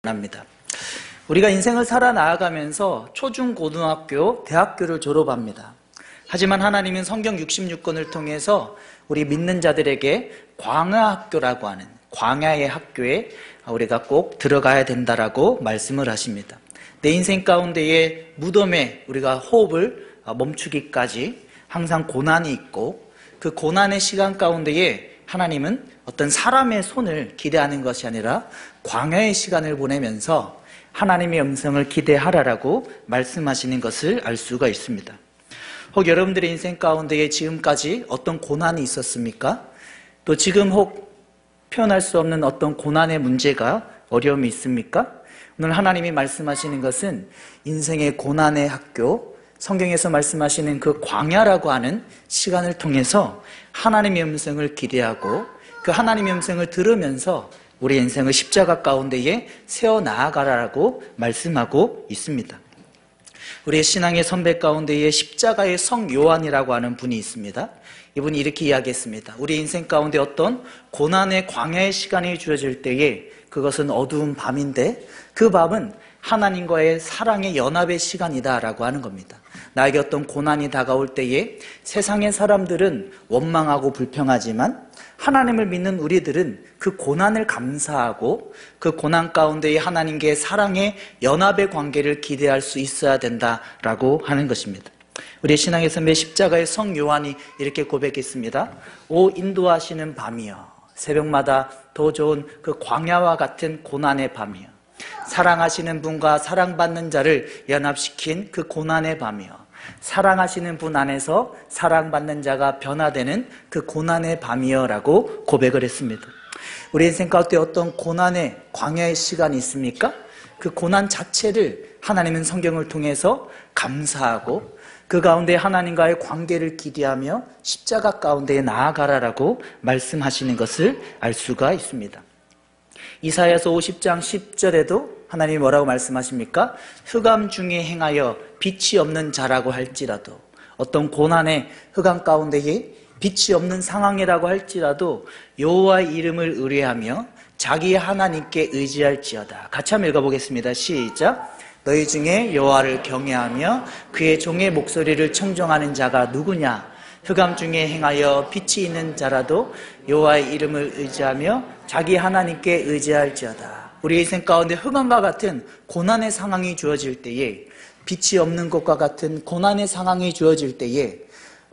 합니다. 우리가 인생을 살아나가면서 초중 고등학교, 대학교를 졸업합니다. 하지만 하나님은 성경 66권을 통해서 우리 믿는 자들에게 광야학교라고 하는 광야의 학교에 우리가 꼭 들어가야 된다라고 말씀을 하십니다. 내 인생 가운데에 무덤에 우리가 호흡을 멈추기까지 항상 고난이 있고, 그 고난의 시간 가운데에 하나님은 어떤 사람의 손을 기대하는 것이 아니라 광야의 시간을 보내면서 하나님의 음성을 기대하라라고 말씀하시는 것을 알 수가 있습니다. 혹 여러분들의 인생 가운데에 지금까지 어떤 고난이 있었습니까? 또 지금 혹 표현할 수 없는 어떤 고난의 문제가, 어려움이 있습니까? 오늘 하나님이 말씀하시는 것은 인생의 고난의 학교, 성경에서 말씀하시는 그 광야라고 하는 시간을 통해서 하나님의 음성을 기대하고 그 하나님의 음성을 들으면서 우리 인생을 십자가 가운데에 세워 나아가라고 말씀하고 있습니다. 우리의 신앙의 선배 가운데에 십자가의 성 요한이라고 하는 분이 있습니다. 이분이 이렇게 이야기했습니다. 우리 인생 가운데 어떤 고난의 광야의 시간이 주어질 때에 그것은 어두운 밤인데 그 밤은 하나님과의 사랑의 연합의 시간이다라고 하는 겁니다. 나에게 어떤 고난이 다가올 때에 세상의 사람들은 원망하고 불평하지만 하나님을 믿는 우리들은 그 고난을 감사하고 그 고난 가운데에 하나님과의 사랑의 연합의 관계를 기대할 수 있어야 된다라고 하는 것입니다. 우리 신앙의 선배 십자가의 성 요한이 이렇게 고백했습니다. 오 인도하시는 밤이여, 새벽마다 더 좋은 그 광야와 같은 고난의 밤이여, 사랑하시는 분과 사랑받는 자를 연합시킨 그 고난의 밤이여, 사랑하시는 분 안에서 사랑받는 자가 변화되는 그 고난의 밤이여 라고 고백을 했습니다. 우리 인생 가운데 어떤 고난의 광야의 시간이 있습니까? 그 고난 자체를 하나님은 성경을 통해서 감사하고 그 가운데 하나님과의 관계를 기대하며 십자가 가운데에 나아가라라고 말씀하시는 것을 알 수가 있습니다. 이사야서 50장 10절에도 하나님이 뭐라고 말씀하십니까? 흑암 중에 행하여 빛이 없는 자라고 할지라도, 어떤 고난의 흑암 가운데에 빛이 없는 상황이라고 할지라도 여호와의 이름을 의뢰하며 자기 하나님께 의지할지어다. 같이 한번 읽어보겠습니다. 시작. 너희 중에 여호와를 경외하며 그의 종의 목소리를 청종하는 자가 누구냐? 흑암 중에 행하여 빛이 있는 자라도 여호와의 이름을 의지하며 자기 하나님께 의지할지어다. 우리 인생 가운데 흑암과 같은 고난의 상황이 주어질 때에, 빛이 없는 것과 같은 고난의 상황이 주어질 때에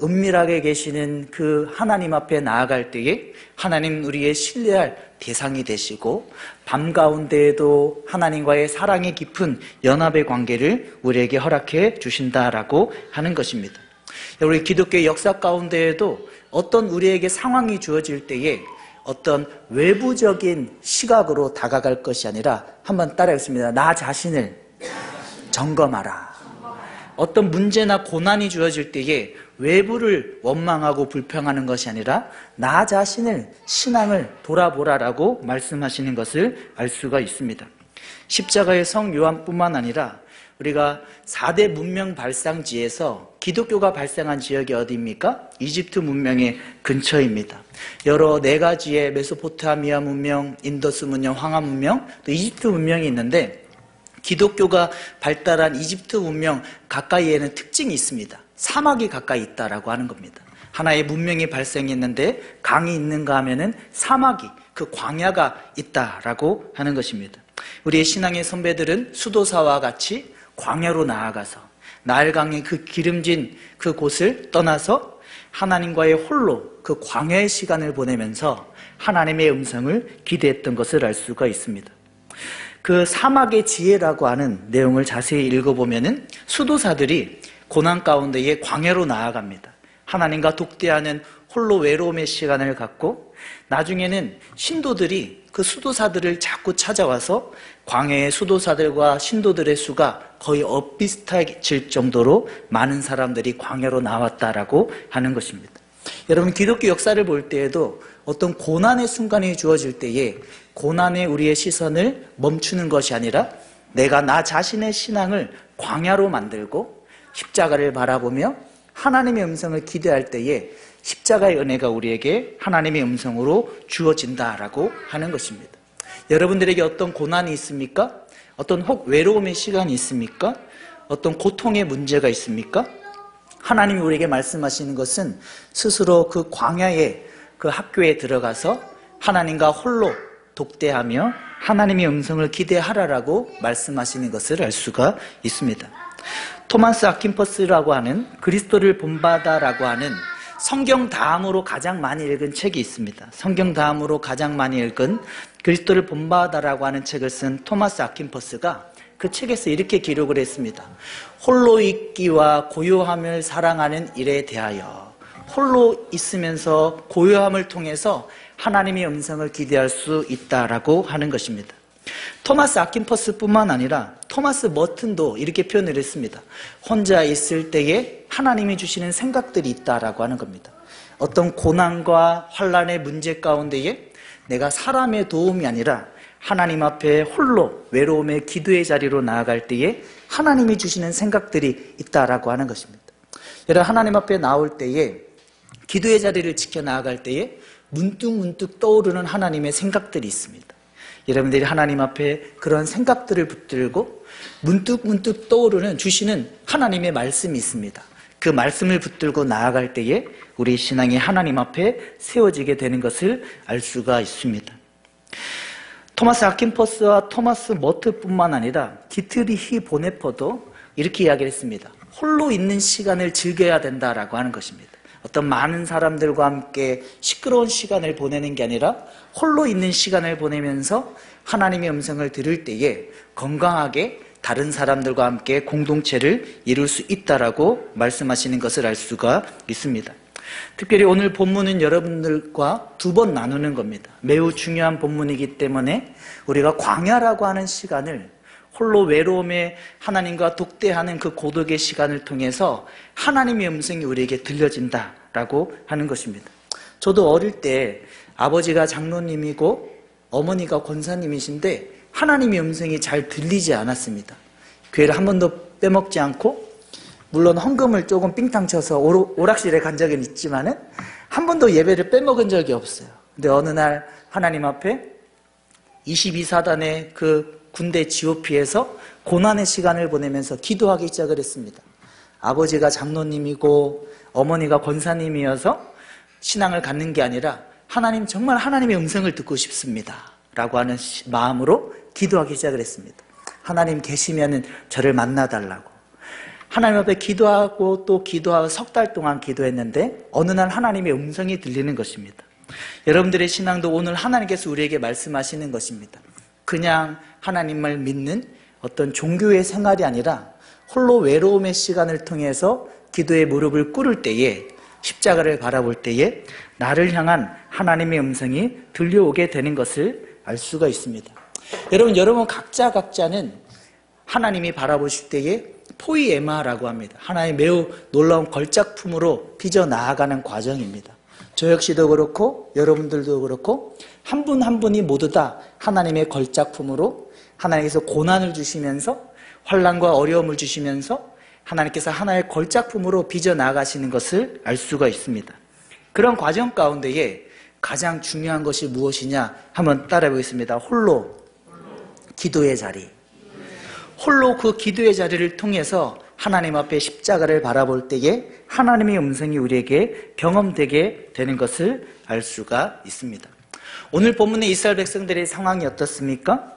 은밀하게 계시는 그 하나님 앞에 나아갈 때에 하나님 우리의 신뢰할 대상이 되시고, 밤 가운데에도 하나님과의 사랑의 깊은 연합의 관계를 우리에게 허락해 주신다라고 하는 것입니다. 우리 기독교의 역사 가운데에도 어떤 우리에게 상황이 주어질 때에 어떤 외부적인 시각으로 다가갈 것이 아니라, 한번 따라하겠습니다. 나 자신을 점검하라. 어떤 문제나 고난이 주어질 때에 외부를 원망하고 불평하는 것이 아니라 나 자신을, 신앙을 돌아보라라고 말씀하시는 것을 알 수가 있습니다. 십자가의 성 요한뿐만 아니라 우리가 4대 문명 발상지에서 기독교가 발생한 지역이 어디입니까? 이집트 문명의 근처입니다. 여러 4가지의 메소포타미아 문명, 인더스 문명, 황하 문명, 또 이집트 문명이 있는데, 기독교가 발달한 이집트 문명 가까이에는 특징이 있습니다. 사막이 가까이 있다라고 하는 겁니다. 하나의 문명이 발생했는데 강이 있는가 하면은 사막이, 그 광야가 있다라고 하는 것입니다. 우리의 신앙의 선배들은 수도사와 같이 광야로 나아가서 나일강의 그 기름진 그 곳을 떠나서 하나님과의 홀로 그 광야의 시간을 보내면서 하나님의 음성을 기대했던 것을 알 수가 있습니다. 그 사막의 지혜라고 하는 내용을 자세히 읽어보면은 수도사들이 고난 가운데에 광야로 나아갑니다. 하나님과 독대하는 홀로 외로움의 시간을 갖고, 나중에는 신도들이 그 수도사들을 자꾸 찾아와서 광야의 수도사들과 신도들의 수가 거의 엇비슷해질 정도로 많은 사람들이 광야로 나왔다라고 하는 것입니다. 여러분, 기독교 역사를 볼 때에도 어떤 고난의 순간이 주어질 때에 고난에 우리의 시선을 멈추는 것이 아니라 내가 나 자신의 신앙을 광야로 만들고 십자가를 바라보며 하나님의 음성을 기대할 때에 십자가의 은혜가 우리에게 하나님의 음성으로 주어진다라고 하는 것입니다. 여러분들에게 어떤 고난이 있습니까? 어떤 혹 외로움의 시간이 있습니까? 어떤 고통의 문제가 있습니까? 하나님이 우리에게 말씀하시는 것은 스스로 그 광야의 그 학교에 들어가서 하나님과 홀로 독대하며 하나님의 음성을 기대하라라고 말씀하시는 것을 알 수가 있습니다. 토마스 아킨퍼스라고 하는 그리스도를 본받아라고 하는 성경 다음으로 가장 많이 읽은 책이 있습니다. 성경 다음으로 가장 많이 읽은 그리스도를 본받아라고 하는 책을 쓴 토마스 아킨퍼스가 그 책에서 이렇게 기록을 했습니다. 홀로 있기와 고요함을 사랑하는 일에 대하여 홀로 있으면서 고요함을 통해서 하나님의 음성을 기대할 수 있다라고 하는 것입니다. 토마스 아킨퍼스뿐만 아니라 토마스 머튼도 이렇게 표현을 했습니다. 혼자 있을 때에 하나님이 주시는 생각들이 있다라고 하는 겁니다. 어떤 고난과 환난의 문제 가운데에 내가 사람의 도움이 아니라 하나님 앞에 홀로 외로움의 기도의 자리로 나아갈 때에 하나님이 주시는 생각들이 있다라고 하는 것입니다. 여러분, 하나님 앞에 나올 때에 기도의 자리를 지켜 나아갈 때에 문득문득 떠오르는 하나님의 생각들이 있습니다. 여러분들이 하나님 앞에 그런 생각들을 붙들고 문득문득 떠오르는 주시는 하나님의 말씀이 있습니다. 그 말씀을 붙들고 나아갈 때에 우리 신앙이 하나님 앞에 세워지게 되는 것을 알 수가 있습니다. 토마스 아킨퍼스와 토마스 머트뿐만 아니라 디트리히 보네퍼도 이렇게 이야기를 했습니다. 홀로 있는 시간을 즐겨야 된다라고 하는 것입니다. 어떤 많은 사람들과 함께 시끄러운 시간을 보내는 게 아니라 홀로 있는 시간을 보내면서 하나님의 음성을 들을 때에 건강하게 다른 사람들과 함께 공동체를 이룰 수 있다라고 말씀하시는 것을 알 수가 있습니다. 특별히 오늘 본문은 여러분들과 두 번 나누는 겁니다. 매우 중요한 본문이기 때문에 우리가 광야라고 하는 시간을 홀로 외로움에 하나님과 독대하는 그 고독의 시간을 통해서 하나님의 음성이 우리에게 들려진다라고 하는 것입니다. 저도 어릴 때 아버지가 장로님이고 어머니가 권사님이신데 하나님의 음성이 잘 들리지 않았습니다. 교회를 한 번도 빼먹지 않고 물론 헌금을 조금 삥땅 쳐서 오락실에 간 적은 있지만은 한 번도 예배를 빼먹은 적이 없어요. 근데 어느 날 하나님 앞에 22사단의 그 군대 GOP에서 고난의 시간을 보내면서 기도하기 시작을 했습니다. 아버지가 장로님이고 어머니가 권사님이어서 신앙을 갖는 게 아니라 하나님, 정말 하나님의 음성을 듣고 싶습니다 라고 하는 마음으로 기도하기 시작을 했습니다. 하나님 계시면은 저를 만나달라고. 하나님 앞에 기도하고 또 기도하고 석 달 동안 기도했는데 어느 날 하나님의 음성이 들리는 것입니다. 여러분들의 신앙도 오늘 하나님께서 우리에게 말씀하시는 것입니다. 그냥 하나님을 믿는 어떤 종교의 생활이 아니라 홀로 외로움의 시간을 통해서 기도의 무릎을 꿇을 때에 십자가를 바라볼 때에 나를 향한 하나님의 음성이 들려오게 되는 것을 알 수가 있습니다. 여러분 각자는 하나님이 바라보실 때에 포이에마라고 합니다. 하나의 매우 놀라운 걸작품으로 빚어 나아가는 과정입니다. 저 역시도 그렇고 여러분들도 그렇고 한 분 한 분이 모두 다 하나님의 걸작품으로 하나님께서 고난을 주시면서 환난과 어려움을 주시면서 하나님께서 하나의 걸작품으로 빚어 나가시는 것을 알 수가 있습니다. 그런 과정 가운데에 가장 중요한 것이 무엇이냐 한번 따라해 보겠습니다. 홀로 기도의 자리. 홀로 그 기도의 자리를 통해서 하나님 앞에 십자가를 바라볼 때에 하나님의 음성이 우리에게 경험되게 되는 것을 알 수가 있습니다. 오늘 본문의 이스라엘 백성들의 상황이 어떻습니까?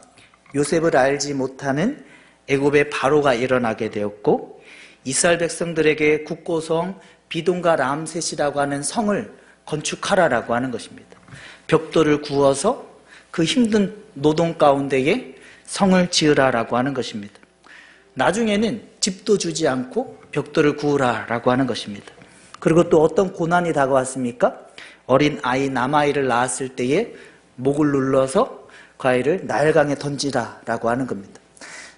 요셉을 알지 못하는 애굽의 바로가 일어나게 되었고 이스라엘 백성들에게 국고성 비동과 람셋이라고 하는 성을 건축하라라고 하는 것입니다. 벽돌을 구워서 그 힘든 노동 가운데에 성을 지으라라고 하는 것입니다. 나중에는 집도 주지 않고 벽돌을 구우라라고 하는 것입니다. 그리고 또 어떤 고난이 다가왔습니까? 어린 아이, 남아이를 낳았을 때에 목을 눌러서 그 아이를 나일강에 던지라라고 하는 겁니다.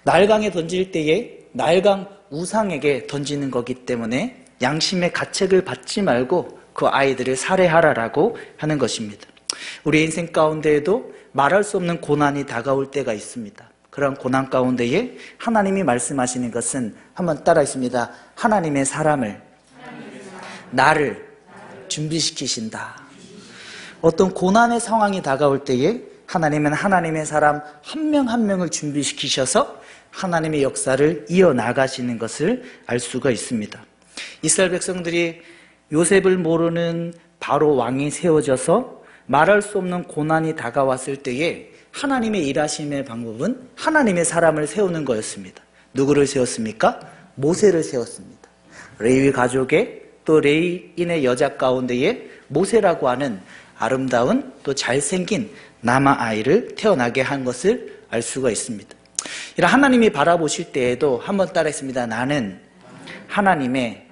나일강에 던질 때에 나일강 우상에게 던지는 거기 때문에 양심의 가책을 받지 말고 그 아이들을 살해하라라고 하는 것입니다. 우리 인생 가운데에도 말할 수 없는 고난이 다가올 때가 있습니다. 그런 고난 가운데에 하나님이 말씀하시는 것은 한번 따라 있습니다. 하나님의 사람을, 나를 준비시키신다. 어떤 고난의 상황이 다가올 때에 하나님은 하나님의 사람 한 명 한 명을 준비시키셔서 하나님의 역사를 이어나가시는 것을 알 수가 있습니다. 이스라엘 백성들이 요셉을 모르는 바로 왕이 세워져서 말할 수 없는 고난이 다가왔을 때에 하나님의 일하심의 방법은 하나님의 사람을 세우는 거였습니다. 누구를 세웠습니까? 모세를 세웠습니다. 레위 가족의 또 레위인의 여자 가운데에 모세라고 하는 아름다운 또 잘생긴 남아아이를 태어나게 한 것을 알 수가 있습니다. 이런 하나님이 바라보실 때에도 한번 따라했습니다. 나는 하나님의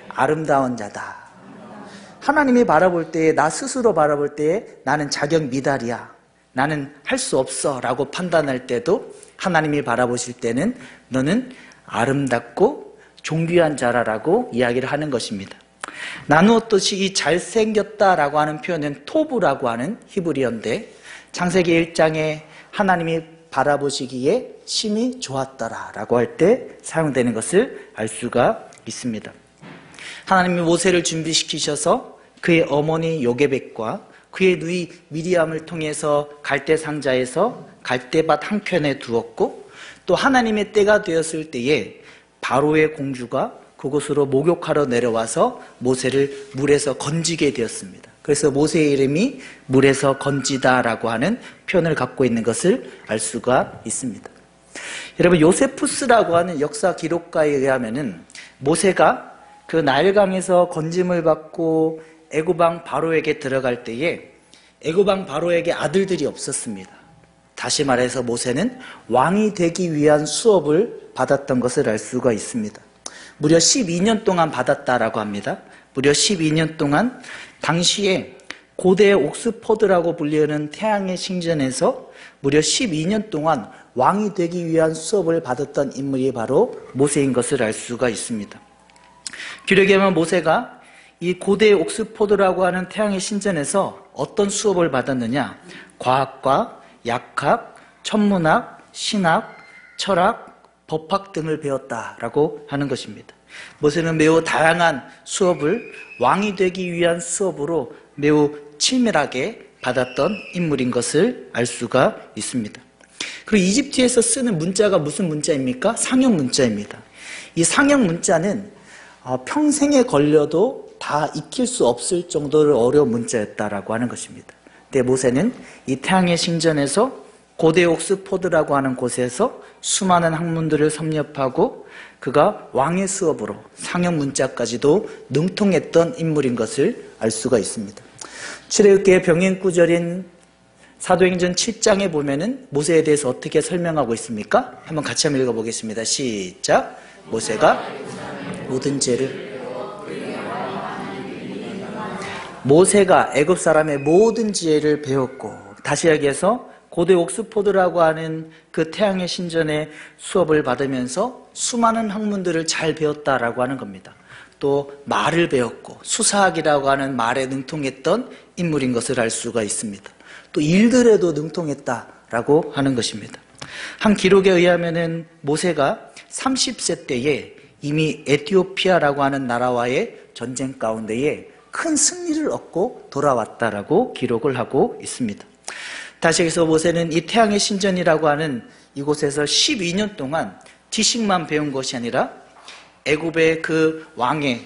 아름다운 자다. 하나님이 바라볼 때에, 나 스스로 바라볼 때에 나는 자격 미달이야, 나는 할 수 없어 라고 판단할 때도 하나님이 바라보실 때는 너는 아름답고 존귀한 자라라고 이야기를 하는 것입니다. 나누었듯이 이 잘생겼다라고 하는 표현은 토브라고 하는 히브리어인데 창세기 1장에 하나님이 바라보시기에 심히 좋았더라라고 할 때 사용되는 것을 알 수가 있습니다. 하나님이 모세를 준비시키셔서 그의 어머니 요게벳과 그의 누이 미리암을 통해서 갈대 상자에서 갈대밭 한켠에 두었고, 또 하나님의 때가 되었을 때에 바로의 공주가 그곳으로 목욕하러 내려와서 모세를 물에서 건지게 되었습니다. 그래서 모세의 이름이 물에서 건지다라고 하는 표현을 갖고 있는 것을 알 수가 있습니다. 여러분, 요세푸스라고 하는 역사 기록가에 의하면은 모세가 그 나일강에서 건짐을 받고 애굽왕 바로에게 들어갈 때에 애굽왕 바로에게 아들들이 없었습니다. 다시 말해서 모세는 왕이 되기 위한 수업을 받았던 것을 알 수가 있습니다. 무려 12년 동안 받았다라고 합니다. 무려 12년 동안 당시에 고대 옥스퍼드라고 불리는 태양의 신전에서 무려 12년 동안 왕이 되기 위한 수업을 받았던 인물이 바로 모세인 것을 알 수가 있습니다. 기록에 보면 모세가 이 고대 옥스퍼드라고 하는 태양의 신전에서 어떤 수업을 받았느냐? 과학과 약학, 천문학, 신학, 철학, 법학 등을 배웠다라고 하는 것입니다. 모세는 매우 다양한 수업을 왕이 되기 위한 수업으로 매우 치밀하게 받았던 인물인 것을 알 수가 있습니다. 그리고 이집트에서 쓰는 문자가 무슨 문자입니까? 상형 문자입니다. 이 상형 문자는 평생에 걸려도 다 익힐 수 없을 정도로 어려운 문자였다라고 하는 것입니다. 근데 모세는 이 태양의 신전에서 고대 옥스포드라고 하는 곳에서 수많은 학문들을 섭렵하고 그가 왕의 수업으로 상형 문자까지도 능통했던 인물인 것을 알 수가 있습니다. 출애굽기의 병행구절인 사도행전 7장에 보면은 모세에 대해서 어떻게 설명하고 있습니까? 한번 같이 한번 읽어보겠습니다. 시작. 모세가 모든 죄를 모세가 애굽 사람의 모든 지혜를 배웠고, 다시 이야기해서 고대 옥스포드라고 하는 그 태양의 신전의 수업을 받으면서 수많은 학문들을 잘 배웠다라고 하는 겁니다. 또 말을 배웠고 수사학이라고 하는 말에 능통했던 인물인 것을 알 수가 있습니다. 또 일들에도 능통했다라고 하는 것입니다. 한 기록에 의하면은 모세가 30세 때에 이미 에티오피아라고 하는 나라와의 전쟁 가운데에 큰 승리를 얻고 돌아왔다라고 기록을 하고 있습니다. 다시 해서 모세는 이 태양의 신전이라고 하는 이곳에서 12년 동안 지식만 배운 것이 아니라 애굽의 그 왕에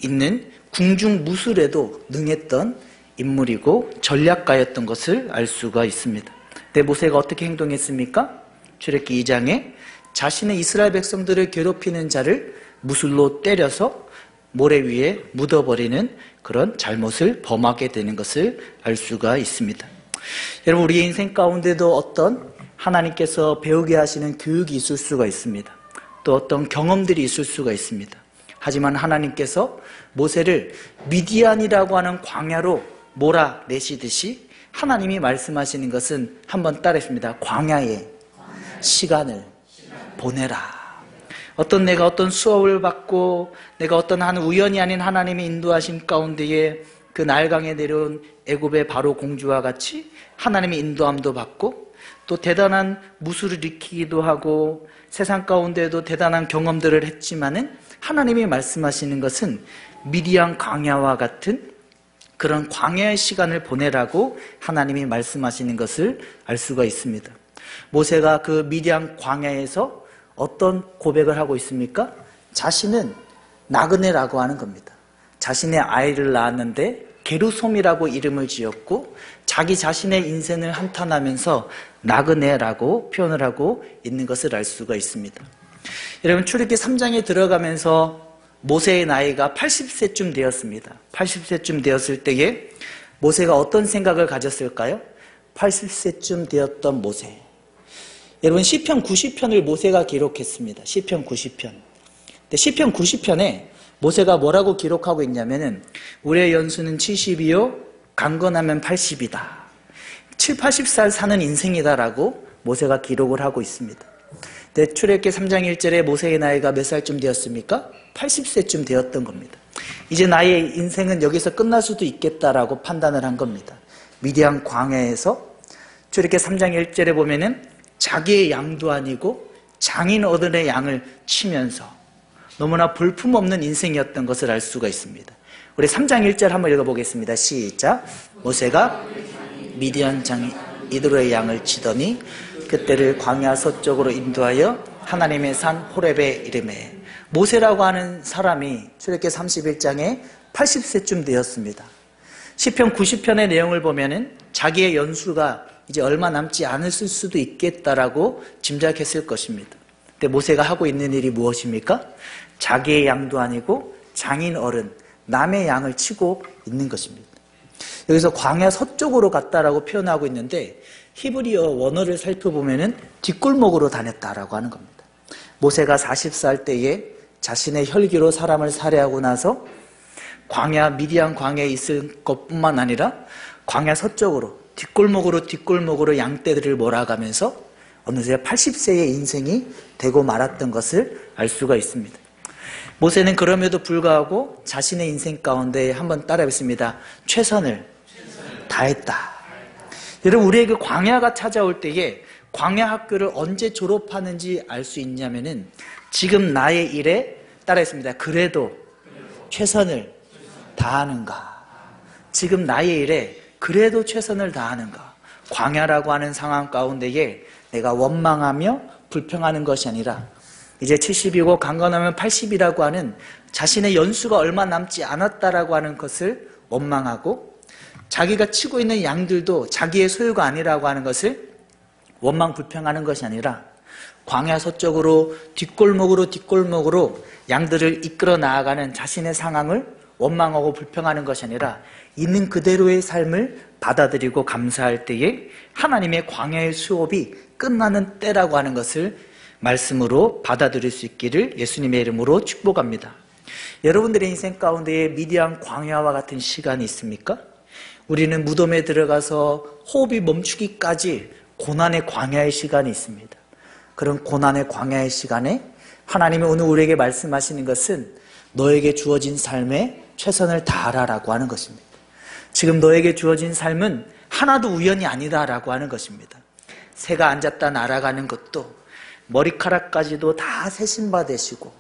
있는 궁중 무술에도 능했던 인물이고 전략가였던 것을 알 수가 있습니다. 근데 모세가 어떻게 행동했습니까? 출애굽기 2장에 자신의 이스라엘 백성들을 괴롭히는 자를 무술로 때려서 모래 위에 묻어버리는 그런 잘못을 범하게 되는 것을 알 수가 있습니다. 여러분, 우리의 인생 가운데도 어떤 하나님께서 배우게 하시는 교육이 있을 수가 있습니다. 또 어떤 경험들이 있을 수가 있습니다. 하지만 하나님께서 모세를 미디안이라고 하는 광야로 몰아내시듯이 하나님이 말씀하시는 것은 한번 따라했습니다. 광야에 시간을 보내라. 내가 어떤 수업을 받고 내가 어떤 한 우연이 아닌 하나님의 인도하심 가운데에 그 나일강에 내려온 애굽의 바로 공주와 같이 하나님의 인도함도 받고 또 대단한 무술을 익히기도 하고 세상 가운데에도 대단한 경험들을 했지만은 하나님이 말씀하시는 것은 미디안 광야와 같은 그런 광야의 시간을 보내라고 하나님이 말씀하시는 것을 알 수가 있습니다. 모세가 그 미디안 광야에서 어떤 고백을 하고 있습니까? 자신은 나그네라고 하는 겁니다. 자신의 아이를 낳았는데 게르솜이라고 이름을 지었고 자기 자신의 인생을 한탄하면서 나그네라고 표현을 하고 있는 것을 알 수가 있습니다. 여러분, 출애굽기 3장에 들어가면서 모세의 나이가 80세쯤 되었습니다. 80세쯤 되었을 때에 모세가 어떤 생각을 가졌을까요? 80세쯤 되었던 모세. 여러분, 시편 90편을 모세가 기록했습니다. 시편 90편. 근데 시편 90편에 모세가 뭐라고 기록하고 있냐면은 우리의 연수는 70이요 강건하면 80이다. 7, 80살 사는 인생이다라고 모세가 기록을 하고 있습니다. 근데 출애굽기 3장 1절에 모세의 나이가 몇 살쯤 되었습니까? 80세쯤 되었던 겁니다. 이제 나의 인생은 여기서 끝날 수도 있겠다라고 판단을 한 겁니다. 미디안 광야에서 출애굽기 3장 1절에 보면은 자기의 양도 아니고 장인 어른의 양을 치면서 너무나 볼품없는 인생이었던 것을 알 수가 있습니다. 우리 3장 1절 한번 읽어보겠습니다. 시작. 모세가 미디안 장인 이드로의 양을 치더니 그때를 광야 서쪽으로 인도하여 하나님의 산 호렙에 이르매. 모세라고 하는 사람이 출애굽기 31장에 80세쯤 되었습니다. 시편 90편의 내용을 보면은 자기의 연수가 이제 얼마 남지 않았을 수도 있겠다라고 짐작했을 것입니다. 근데 모세가 하고 있는 일이 무엇입니까? 자기의 양도 아니고 장인 어른, 남의 양을 치고 있는 것입니다. 여기서 광야 서쪽으로 갔다라고 표현하고 있는데 히브리어 원어를 살펴보면은 뒷골목으로 다녔다라고 하는 겁니다. 모세가 40살 때에 자신의 혈기로 사람을 살해하고 나서 광야, 미디안 광야에 있을 것뿐만 아니라 광야 서쪽으로 뒷골목으로 양떼들을 몰아가면서 어느새 80세의 인생이 되고 말았던 것을 알 수가 있습니다. 모세는 그럼에도 불구하고 자신의 인생 가운데 한번 따라해보겠습니다. 최선을 다했다. 여러분, 우리에게 광야가 찾아올 때에 광야 학교를 언제 졸업하는지 알 수 있냐면은 지금 나의 일에 따라했습니다. 그래도 최선을 다하는가? 지금 나의 일에 그래도 최선을 다하는가? 광야라고 하는 상황 가운데에 내가 원망하며 불평하는 것이 아니라 이제 70이고 강건하면 80이라고 하는 자신의 연수가 얼마 남지 않았다라고 하는 것을 원망하고 자기가 치고 있는 양들도 자기의 소유가 아니라고 하는 것을 원망 불평하는 것이 아니라 광야 서쪽으로 뒷골목으로 양들을 이끌어 나아가는 자신의 상황을 원망하고 불평하는 것이 아니라 있는 그대로의 삶을 받아들이고 감사할 때에 하나님의 광야의 수업이 끝나는 때라고 하는 것을 말씀으로 받아들일 수 있기를 예수님의 이름으로 축복합니다. 여러분들의 인생 가운데에 미디안 광야와 같은 시간이 있습니까? 우리는 무덤에 들어가서 호흡이 멈추기까지 고난의 광야의 시간이 있습니다. 그런 고난의 광야의 시간에 하나님이 오늘 우리에게 말씀하시는 것은 너에게 주어진 삶에 최선을 다하라라고 하는 것입니다. 지금 너에게 주어진 삶은 하나도 우연이 아니다라고 하는 것입니다. 새가 앉았다 날아가는 것도 머리카락까지도 다 세신바 되시고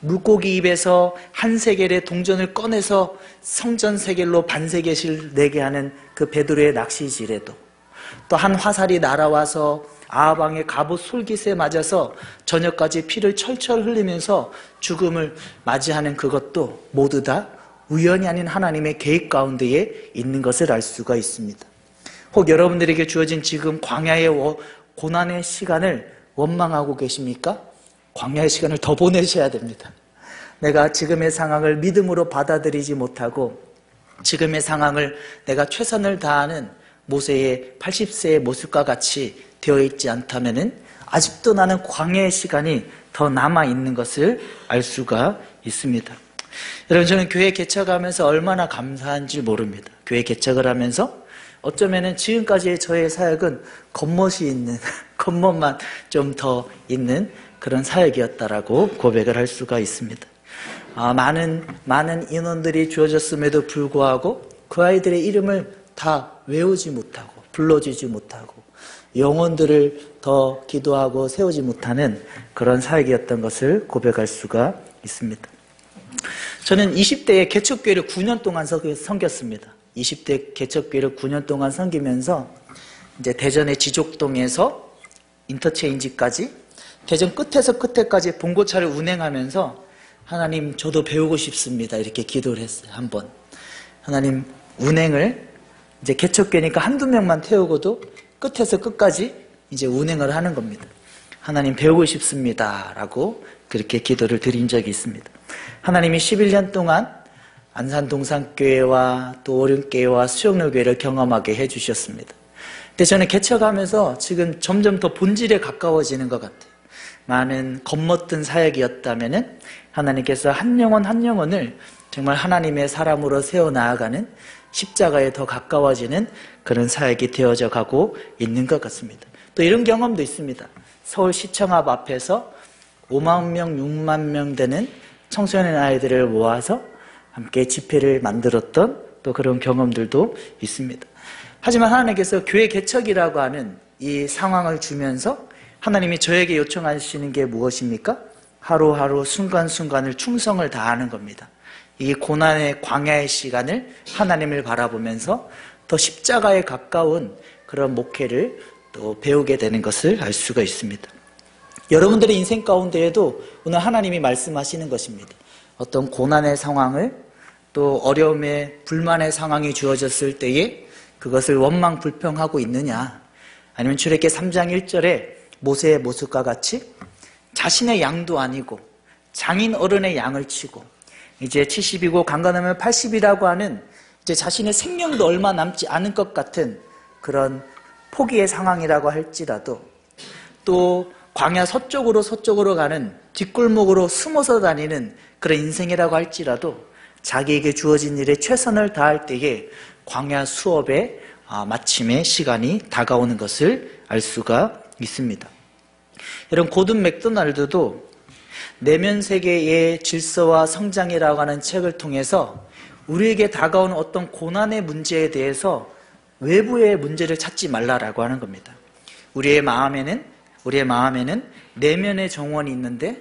물고기 입에서 한 세겔의 동전을 꺼내서 성전 세겔로 반 세겔씩 내게 하는 그 베드로의 낚시질에도 또 한 화살이 날아와서 아합왕의 갑옷 솔깃에 맞아서 저녁까지 피를 철철 흘리면서 죽음을 맞이하는 그것도 모두 다 우연이 아닌 하나님의 계획 가운데에 있는 것을 알 수가 있습니다. 혹 여러분들에게 주어진 지금 광야의 고난의 시간을 원망하고 계십니까? 광야의 시간을 더 보내셔야 됩니다. 내가 지금의 상황을 믿음으로 받아들이지 못하고 지금의 상황을 내가 최선을 다하는 모세의 80세의 모습과 같이 되어 있지 않다면은 아직도 나는 광야의 시간이 더 남아있는 것을 알 수가 있습니다. 여러분, 저는 교회 개척하면서 얼마나 감사한지 모릅니다. 교회 개척을 하면서 어쩌면은 지금까지의 저의 사역은 겉멋이 있는, 겉멋만 좀 더 있는 그런 사역이었다라고 고백을 할 수가 있습니다. 많은 인원들이 주어졌음에도 불구하고 그 아이들의 이름을 다 외우지 못하고 불러주지 못하고 영혼들을 더 기도하고 세우지 못하는 그런 사역이었던 것을 고백할 수가 있습니다. 저는 20대에 개척교회를 9년 동안 섬겼습니다. 20대 개척교회를 9년 동안 섬기면서 이제 대전의 지족동에서 인터체인지까지 대전 끝에서 끝에까지 봉고차를 운행하면서 하나님 저도 배우고 싶습니다. 이렇게 기도를 했어요. 한번. 하나님 운행을 이제 개척교회니까 한두 명만 태우고도 끝에서 끝까지 이제 운행을 하는 겁니다. 하나님 배우고 싶습니다. 라고 그렇게 기도를 드린 적이 있습니다. 하나님이 11년 동안 안산동산교회와 또 오륜교회와 수영로교회를 경험하게 해주셨습니다. 근데 저는 개척하면서 지금 점점 더 본질에 가까워지는 것 같아요. 많은 겉멋든 사역이었다면은 하나님께서 한 영혼 한 영혼을 정말 하나님의 사람으로 세워나가는 십자가에 더 가까워지는 그런 사역이 되어져 가고 있는 것 같습니다. 또 이런 경험도 있습니다. 서울시청 앞에서 5만 명, 6만 명 되는 청소년 아이들을 모아서 함께 집회를 만들었던 또 그런 경험들도 있습니다. 하지만 하나님께서 교회 개척이라고 하는 이 상황을 주면서 하나님이 저에게 요청하시는 게 무엇입니까? 하루하루 순간순간을 충성을 다하는 겁니다. 이 고난의 광야의 시간을 하나님을 바라보면서 더 십자가에 가까운 그런 목회를 또 배우게 되는 것을 알 수가 있습니다. 여러분들의 인생 가운데에도 오늘 하나님이 말씀하시는 것입니다. 어떤 고난의 상황을 또 어려움의 불만의 상황이 주어졌을 때에 그것을 원망 불평하고 있느냐, 아니면 출애굽기 3장 1절에 모세의 모습과 같이 자신의 양도 아니고 장인 어른의 양을 치고 이제 70이고 강건하면 80이라고 하는 이제 자신의 생명도 얼마 남지 않은 것 같은 그런 포기의 상황이라고 할지라도, 또 광야 서쪽으로 가는 뒷골목으로 숨어서 다니는 그런 인생이라고 할지라도 자기에게 주어진 일에 최선을 다할 때에 광야 수업의 마침의 시간이 다가오는 것을 알 수가 있습니다. 여러분, 고든 맥도날드도 내면 세계의 질서와 성장이라고 하는 책을 통해서 우리에게 다가오는 어떤 고난의 문제에 대해서 외부의 문제를 찾지 말라라고 하는 겁니다. 우리의 마음에는 내면의 정원이 있는데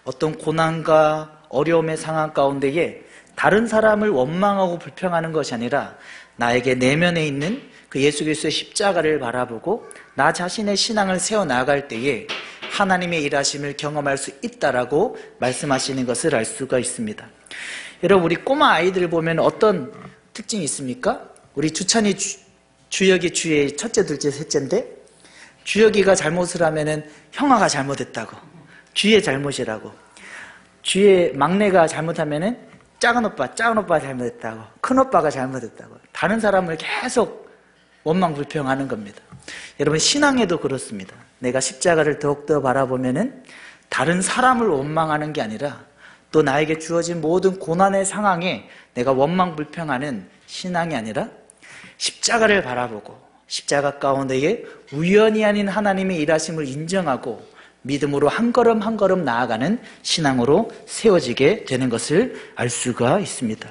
어떤 고난과 어려움의 상황 가운데에 다른 사람을 원망하고 불평하는 것이 아니라 나에게 내면에 있는 그 예수 그리스도의 십자가를 바라보고 나 자신의 신앙을 세워나갈 때에 하나님의 일하심을 경험할 수 있다라고 말씀하시는 것을 알 수가 있습니다. 여러분, 우리 꼬마 아이들 보면 어떤 특징이 있습니까? 우리 주찬이 주혁이 주의 첫째, 둘째, 셋째인데 주혁이가 잘못을 하면은 형아가 잘못했다고, 주의 잘못이라고, 주의 막내가 잘못하면은 작은 오빠가 잘못했다고, 큰 오빠가 잘못했다고, 다른 사람을 계속 원망 불평하는 겁니다. 여러분, 신앙에도 그렇습니다. 내가 십자가를 더욱더 바라보면은 다른 사람을 원망하는 게 아니라 또 나에게 주어진 모든 고난의 상황에 내가 원망 불평하는 신앙이 아니라 십자가를 바라보고 십자가 가운데에 우연히 아닌 하나님의 일하심을 인정하고 믿음으로 한 걸음 한 걸음 나아가는 신앙으로 세워지게 되는 것을 알 수가 있습니다.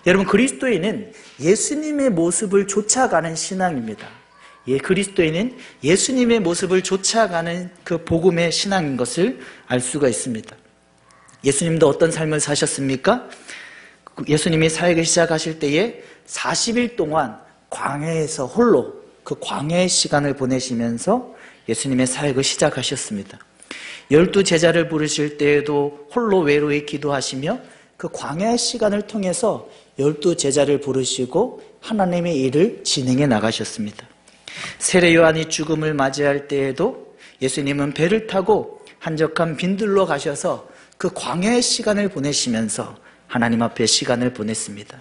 여러분, 그리스도인은 예수님의 모습을 쫓아가는 신앙입니다. 그리스도인은 예수님의 모습을 쫓아가는 그 복음의 신앙인 것을 알 수가 있습니다. 예수님도 어떤 삶을 사셨습니까? 예수님이 사역을 시작하실 때에 40일 동안 광야에서 홀로 그 광야의 시간을 보내시면서 예수님의 사역을 시작하셨습니다. 12 제자를 부르실 때에도 홀로 외로이 기도하시며 그 광야의 시간을 통해서 12 제자를 부르시고 하나님의 일을 진행해 나가셨습니다. 세례 요한이 죽음을 맞이할 때에도 예수님은 배를 타고 한적한 빈들로 가셔서 그 광야의 시간을 보내시면서 하나님 앞에 시간을 보냈습니다.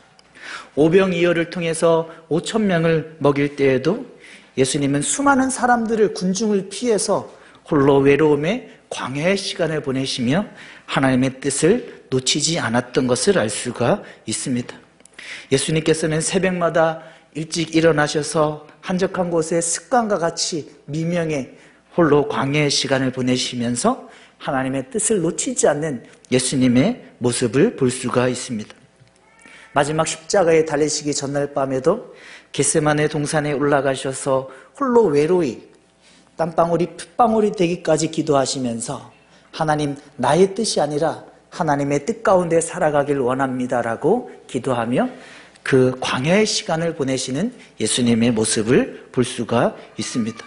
오병이어를 통해서 5,000명을 먹일 때에도 예수님은 수많은 사람들을, 군중을 피해서 홀로 외로움에 광야의 시간을 보내시며 하나님의 뜻을 놓치지 않았던 것을 알 수가 있습니다. 예수님께서는 새벽마다 일찍 일어나셔서 한적한 곳에 습관과 같이 미명에 홀로 광야의 시간을 보내시면서 하나님의 뜻을 놓치지 않는 예수님의 모습을 볼 수가 있습니다. 마지막 십자가에 달리시기 전날 밤에도 겟세마네 동산에 올라가셔서 홀로 외로이 땀방울이 핏방울이 되기까지 기도하시면서 하나님, 나의 뜻이 아니라 하나님의 뜻 가운데 살아가길 원합니다라고 기도하며 그 광야의 시간을 보내시는 예수님의 모습을 볼 수가 있습니다.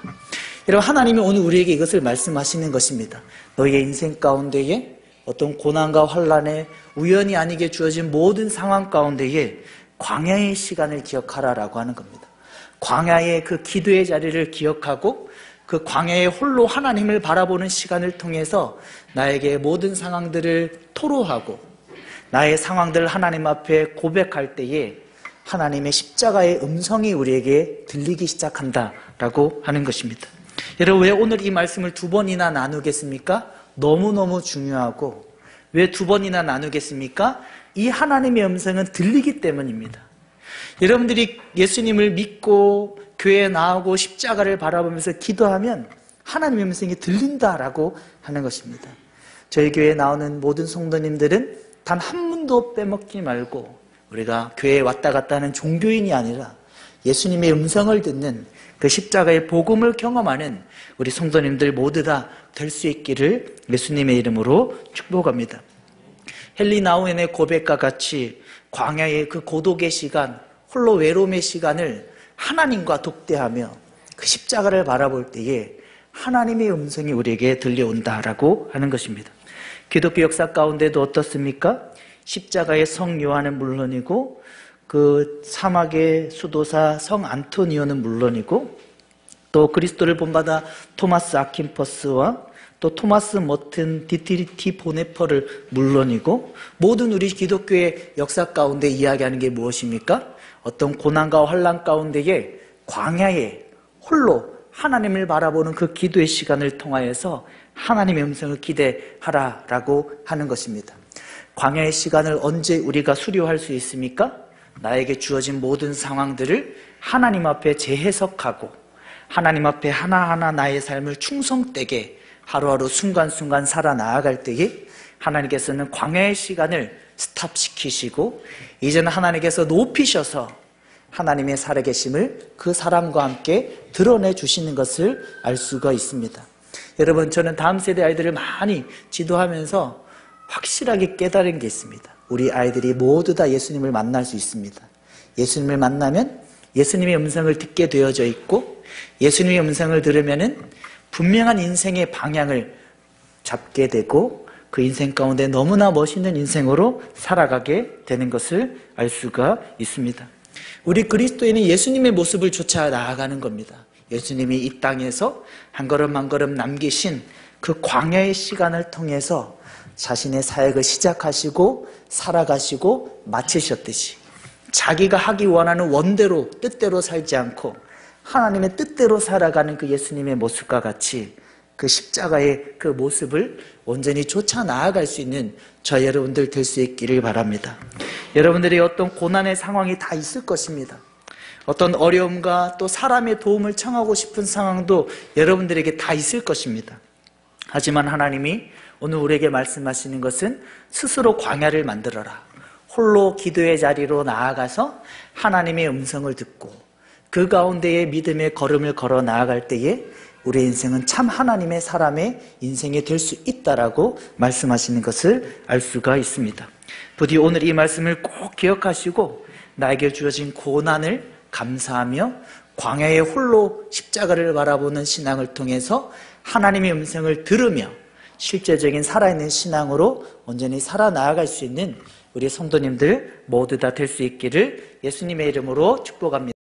여러분, 하나님이 오늘 우리에게 이것을 말씀하시는 것입니다. 너희의 인생 가운데에 어떤 고난과 환난에 우연히 아니게 주어진 모든 상황 가운데에 광야의 시간을 기억하라라고 하는 겁니다. 광야의 그 기도의 자리를 기억하고 그 광야에 홀로 하나님을 바라보는 시간을 통해서 나에게 모든 상황들을 토로하고 나의 상황들을 하나님 앞에 고백할 때에 하나님의 십자가의 음성이 우리에게 들리기 시작한다라고 하는 것입니다. 여러분, 왜 오늘 이 말씀을 두 번이나 나누겠습니까? 너무너무 중요하고, 왜 두 번이나 나누겠습니까? 이 하나님의 음성은 들리기 때문입니다. 여러분들이 예수님을 믿고 교회에 나오고 십자가를 바라보면서 기도하면 하나님의 음성이 들린다라고 하는 것입니다. 저희 교회에 나오는 모든 성도님들은 단 한 분도 빼먹지 말고 우리가 교회에 왔다 갔다 하는 종교인이 아니라 예수님의 음성을 듣는 그 십자가의 복음을 경험하는 우리 성도님들 모두 다 될 수 있기를 예수님의 이름으로 축복합니다. 헨리 나우엔의 고백과 같이 광야의 그 고독의 시간, 홀로 외로움의 시간을 하나님과 독대하며 그 십자가를 바라볼 때에 하나님의 음성이 우리에게 들려온다라고 하는 것입니다. 기독교 역사 가운데도 어떻습니까? 십자가의 성 요한은 물론이고 그 사막의 수도사 성 안토니오는 물론이고 또 그리스도를 본받아 토마스 아킨퍼스와 또 토마스 머튼 디트리티 보네퍼를 물론이고 모든 우리 기독교의 역사 가운데 이야기하는 게 무엇입니까? 어떤 고난과 환난 가운데에 광야에 홀로 하나님을 바라보는 그 기도의 시간을 통하여서 하나님의 음성을 기대하라라고 하는 것입니다. 광야의 시간을 언제 우리가 수료할 수 있습니까? 나에게 주어진 모든 상황들을 하나님 앞에 재해석하고 하나님 앞에 하나하나 나의 삶을 충성되게 하루하루 순간순간 살아나아갈 때에 하나님께서는 광야의 시간을 스탑시키시고 이제는 하나님께서 높이셔서 하나님의 살아계심을 그 사람과 함께 드러내 주시는 것을 알 수가 있습니다. 여러분, 저는 다음 세대 아이들을 많이 지도하면서 확실하게 깨달은 게 있습니다. 우리 아이들이 모두 다 예수님을 만날 수 있습니다. 예수님을 만나면 예수님의 음성을 듣게 되어져 있고 예수님의 음성을 들으면은 분명한 인생의 방향을 잡게 되고 그 인생 가운데 너무나 멋있는 인생으로 살아가게 되는 것을 알 수가 있습니다. 우리 그리스도인은 예수님의 모습을 쫓아 나아가는 겁니다. 예수님이 이 땅에서 한 걸음 한 걸음 남기신 그 광야의 시간을 통해서 자신의 사역을 시작하시고 살아가시고 마치셨듯이 자기가 하기 원하는 원대로 뜻대로 살지 않고 하나님의 뜻대로 살아가는 그 예수님의 모습과 같이 그 십자가의 그 모습을 온전히 쫓아 나아갈 수 있는 저 여러분들 될 수 있기를 바랍니다. 여러분들이 어떤 고난의 상황이 다 있을 것입니다. 어떤 어려움과 또 사람의 도움을 청하고 싶은 상황도 여러분들에게 다 있을 것입니다. 하지만 하나님이 오늘 우리에게 말씀하시는 것은 스스로 광야를 만들어라. 홀로 기도의 자리로 나아가서 하나님의 음성을 듣고 그 가운데에 믿음의 걸음을 걸어 나아갈 때에 우리 인생은 참 하나님의 사람의 인생이 될 수 있다라고 말씀하시는 것을 알 수가 있습니다. 부디 오늘 이 말씀을 꼭 기억하시고 나에게 주어진 고난을 감사하며 광야의 홀로 십자가를 바라보는 신앙을 통해서 하나님의 음성을 들으며 실제적인 살아있는 신앙으로 온전히 살아나아갈 수 있는 우리 성도님들 모두 다 될 수 있기를 예수님의 이름으로 축복합니다.